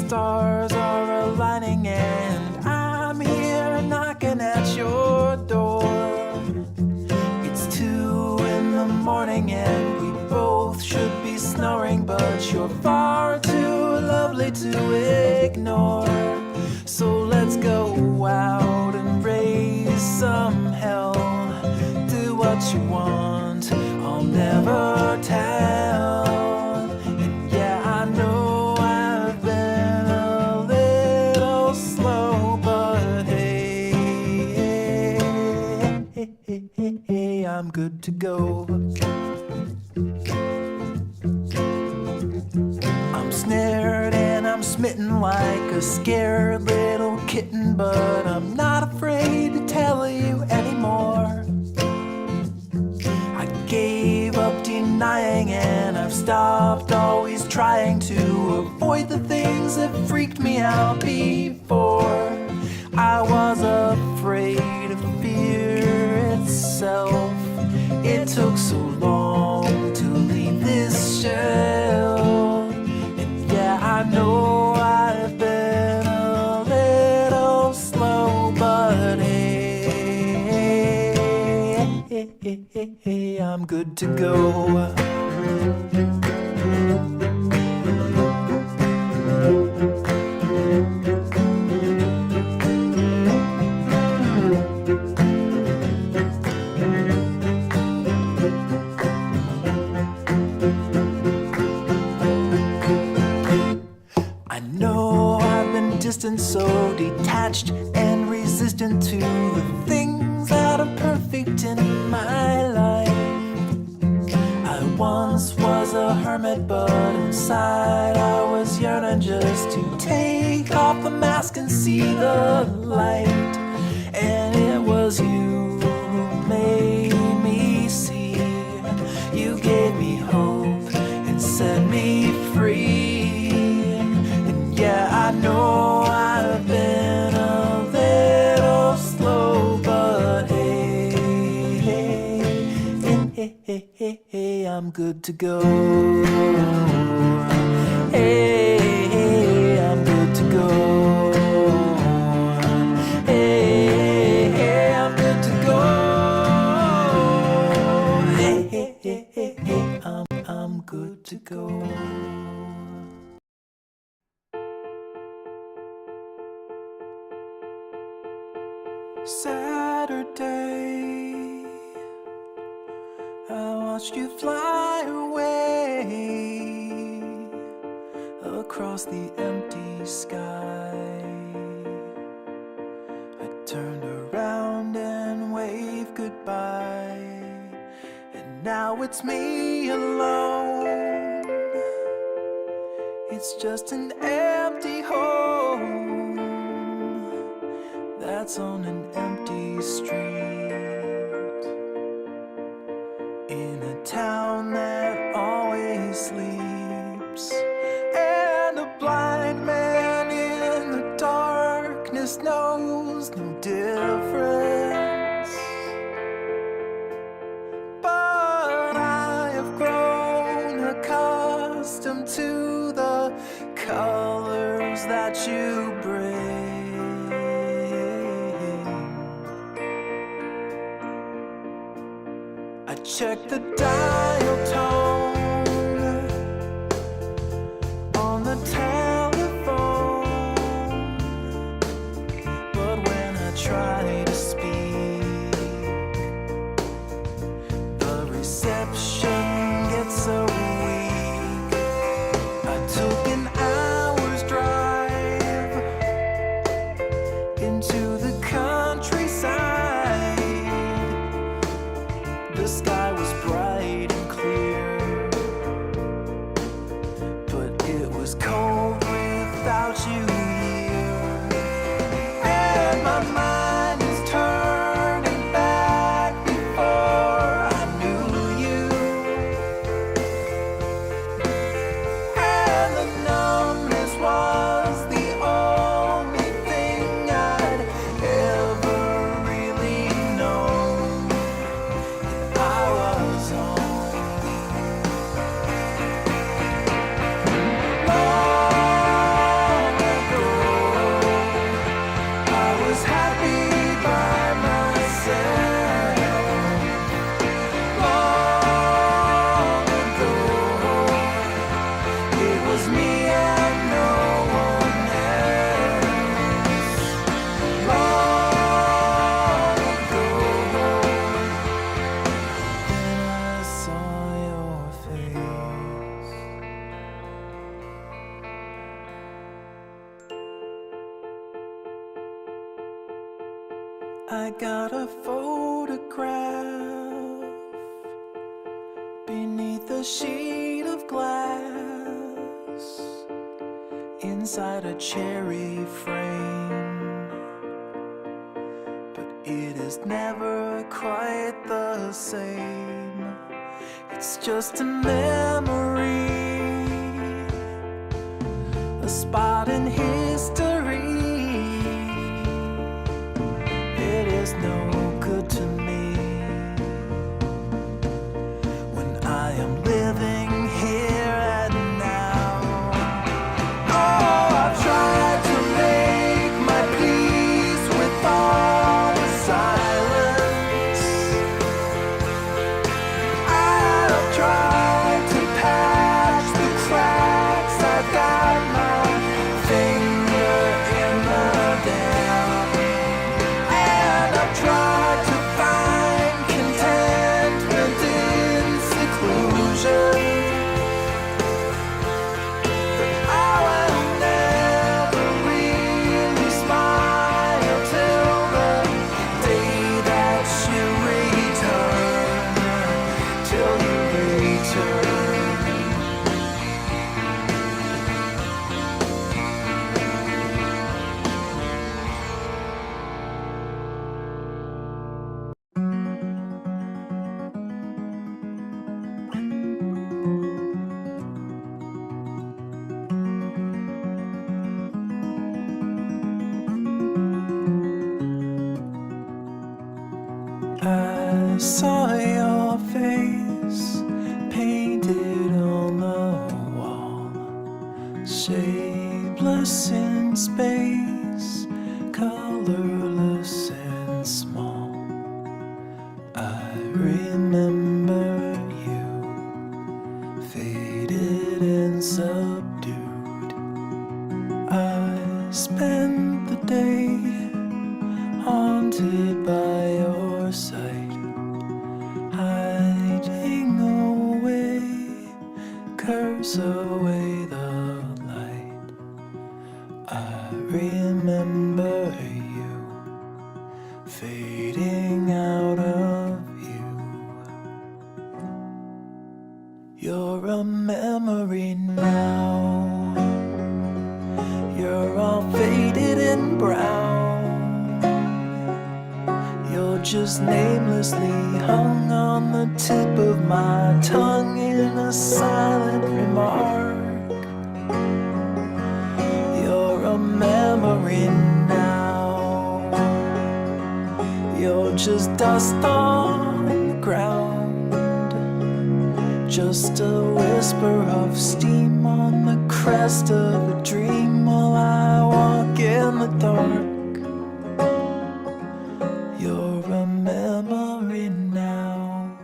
stars are aligning and I'm here knocking at your door. It's 2 in the morning and we both should be snoring, but you're far too lovely to ignore. So let's go out and raise some hell. Do what you want, I'll never tell. And yeah, I know I've been a little slow, but hey, I'm good to go. I'm snared and I'm smitten like a scared little kitten, but I'm not afraid to tell you anymore. I gave up denying and I've stopped always trying to avoid the things that freaked me out before. I was afraid of fear itself. It took so long to leave this shell. And yeah, I know I've been a little slow, but hey, I'm good to go. I know I've been distant, so detached and resistant to the things that are perfect in my life. I once was a hermit, but inside I was yearning just to take off the mask and see the light. And it was you who made me see. You gave me hope and set me free. And yeah, I know I've been a little slow, but hey, I'm good to go. Hey, I'm good to go. Hey, I'm good to go. Hey, I'm good to go. Saturday, I watched you fly away across the empty sky. I turned around and waved goodbye, and now it's me alone. It's just an empty home that's on an empty street, in a town that always sleeps, and a blind man in the darkness knows no difference. But I have grown accustomed to the colors that you bring. I check the dial tone on the telephone, but when I try to speak, the reception gets so weak. I took an hour's drive into the countryside. The sky was bright I got a photograph beneath a sheet of glass, inside a cherry frame, but it is never quite the same. It's just a memory, a spot in history. It is no good to me when I am living here and now. Oh, I've tried to make my peace with all the silence. I've tried to patch the cracks. I've got my finger in the dam, and I've tried to find contentment in seclusion. But I will never really smile till the day that you return, till you return. I saw your face painted on the wall, shapeless in space, colorless and small. I remember you, faded and subdued. I spent the day haunted by your sight, hiding away, curse away the light. I remember you, fading out of view. You're a memory now, you're all faded and brown. You're just namelessly hung on the tip of my tongue in a silent remark. You're a memory now, you're just dust on the ground, just a whisper of steam on the crest of a dream while I walk in the dark. You're a memory now.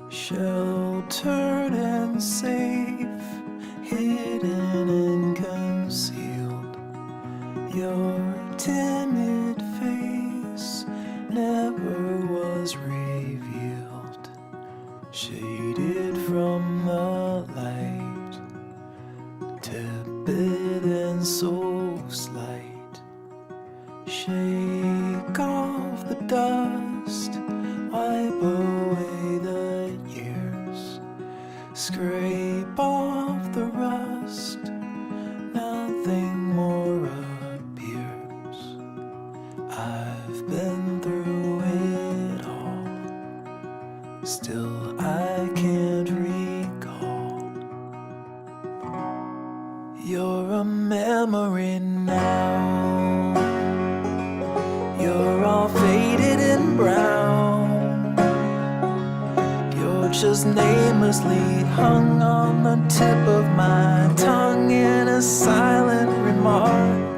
Sheltered and safe, hidden and concealed, your timid face never was revealed, shaded from the light, tepid and so slight. Shake off the dust, wipe away the years, scrape off the rust, nothing more appears. I've been through it all, still I can't recall. You're a memory now, you're all faded and brown. You're just namelessly hung on the tip of my tongue in a silent remark.